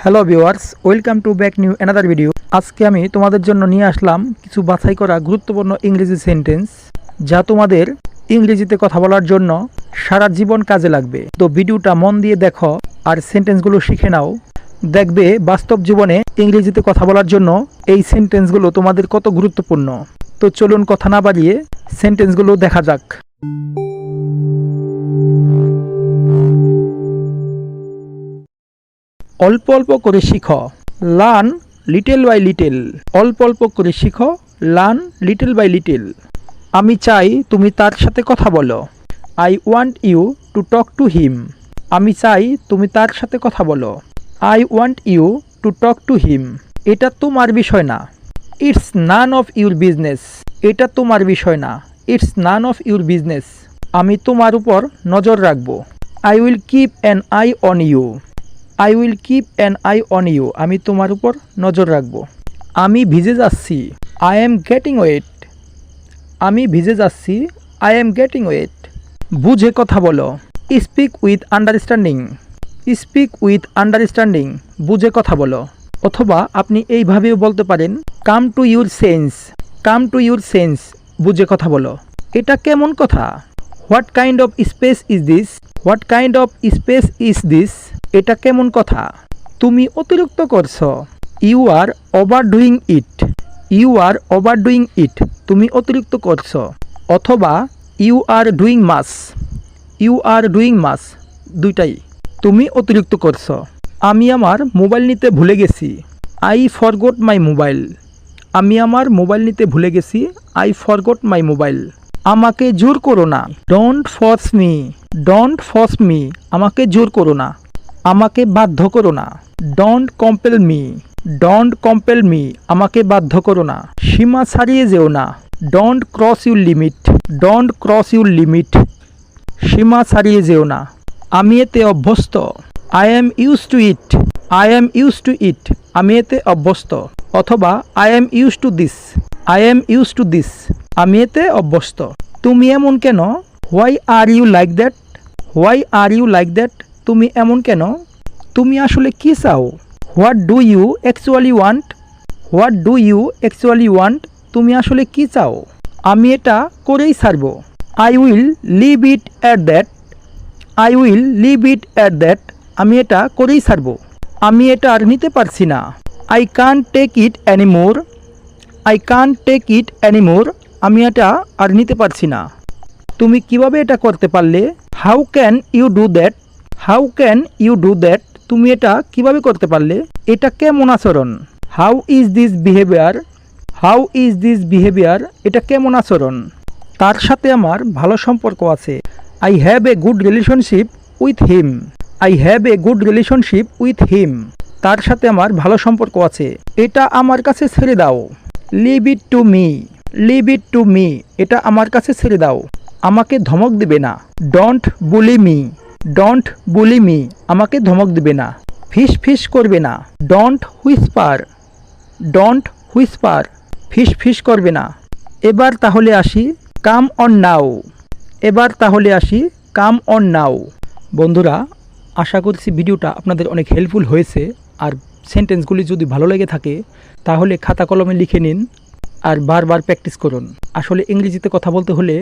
Hello viewers, welcome to back new another video. আজকে আমি তোমাদের জন্য নিয়ে আসলাম কিছু বাছাই করা গুরুত্বপূর্ণ ইংরেজি সেন্টেন্স, যা তোমাদের ইংরেজিতে কথা বলার জন্য সারা জীবন কাজে লাগবে। তো ভিডিওটা মন দিয়ে দেখো আর সেন্টেন্সগুলো শিখে নাও। দেখবে বাস্তব জীবনে ইংরেজিতে কথা বলার জন্য এই সেন্টেন্সগুলো তোমাদের কত গুরুত্বপূর্ণ। তো চলুন কথা না বাড়িয়ে সেন্টেন্সগুলো দেখা যাক। অল্প অল্প করে শিখো, লার্ন লিটল বাই লিটল। অল্প অল্প করে শিখো, লার্ন লিটল বাই লিটল। আমি চাই তুমি তার সাথে কথা বলো, I want you to talk to him. আমি চাই তুমি তার সাথে কথা বলো, I want you to talk to him. এটা তোমার বিষয় না, it's none of your business. এটা তোমার বিষয় না, it's none of your business. আমি তোমার উপর নজর রাখবো, I will keep an eye on you. I will keep an eye on you. আমি তোমার উপর নজর রাখবো। আমি ভিজে যাচ্ছি, আই এম গেটিং ওয়েট। আমি ভিজে যাচ্ছি, আই এম গেটিং ওয়েট। বুঝে কথা বলো, speak with understanding. Speak with understanding. বুঝে কথা বলো। অথবা আপনি এইভাবেও বলতে পারেন, come to your sense. Come to your sense. বুঝে কথা বলো। এটা কেমন কথা? What kind of space is this? What kind of space is this? এটা কেমন কথা? তুমি অতিরিক্ত করছো, you are over doing it. You are over doing it. তুমি অতিরিক্ত করছো। অথবা you are doing much. You are doing মাস। দুইটাই। তুমি অতিরিক্ত করছো। আমি আমার মোবাইল নিতে ভুলে গেছি, আই ফরগট মাই মোবাইল। আমি আমার মোবাইল নিতে ভুলে গেছি, আই ফরগট মাই মোবাইল। আমাকে জোর করো না, don't force me. Don't force me. আমাকে জোর করো না, আমাকে বাধ্য করো না। Don't compel me. Don't compel me. আমাকে বাধ্য করো না। সীমা ছাড়িয়ে যেও না, don't cross your limit. Don't cross your limit. সীমা ছাড়িয়ে যেও না। আমি এতে অভ্যস্ত, I am use to it. I am use to it. আমি এতে অভ্যস্ত। অথবা I am use to this. I am use to this. আমি এতে অভ্যস্ত। তুমি এমন কেন? Why are you like that? Why are you like that? তুমি এমন কেন? তুমি আসলে কি চাও? What do you actually want? What do you actually want? তুমি আসলে কি চাও? আমি এটা করেই ছাড়ব, I will leave it at that. I will leave it at that. আমি এটা করেই ছাড়ব। আমি এটা আর নিতে পারছি না, I can't take it anymore. I can't take it anymore. আমি এটা আর নিতে পারছি না। তুমি কিভাবে এটা করতে পারলে? How can you do that? How can you do that? তুমি এটা কিভাবে করতে পারলে? এটা কেমন আচরণ? How is this behaviour? How is this behaviour? এটা কেমন আচরণ? তার সাথে আমার ভালো সম্পর্ক আছে, I have a good relationship with him. I have a good relationship with him. তার সাথে আমার ভালো সম্পর্ক আছে। এটা আমার কাছে ছেড়ে দাও, leave it to me. Leave it to me. এটা আমার কাছে ছেড়ে দাও। আমাকে ধমক দিবে না, don't bully me. Don't bully me. আমাকে ধমক দিবে না। ফিস ফিস করবে না, ডোন্ট হুইসপার। Don't whisper. ফিস ফিস করবে না। এবার তাহলে আসি, কাম অন নাও। এবার তাহলে আসি, কাম অন নাও। বন্ধুরা, আশা করছি ভিডিওটা আপনাদের অনেক হেল্পফুল হয়েছে। আর সেন্টেন্সগুলি যদি ভালো লেগে থাকে তাহলে খাতা কলমে লিখে নিন আর বারবার প্র্যাকটিস করুন। আসলে ইংরেজিতে কথা বলতে হলে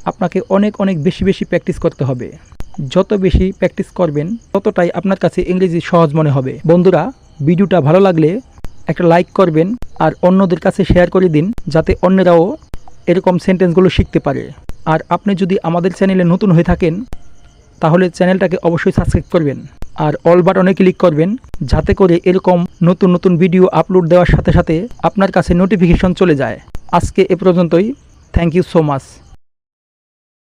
আপনাকে অনেক অনেক বেশি বেশি প্র্যাকটিস করতে হবে। যত বেশি প্র্যাকটিস করবেন ততটাই আপনার কাছে ইংরেজি সহজ মনে হবে। বন্ধুরা, ভিডিওটা ভালো লাগলে একটা লাইক করবেন আর অন্যদের কাছে শেয়ার করে দিন, যাতে অন্যরাও এরকম সেন্টেন্সগুলো শিখতে পারে। আর আপনি যদি আমাদের চ্যানেলে নতুন হয়ে থাকেন তাহলে চ্যানেলটাকে অবশ্যই সাবস্ক্রাইব করবেন আর অল বাটনে ক্লিক করবেন, যাতে করে এরকম নতুন নতুন ভিডিও আপলোড দেওয়ার সাথে সাথে আপনার কাছে নোটিফিকেশন চলে যায়। আজকে এ পর্যন্তই। Thank you so much.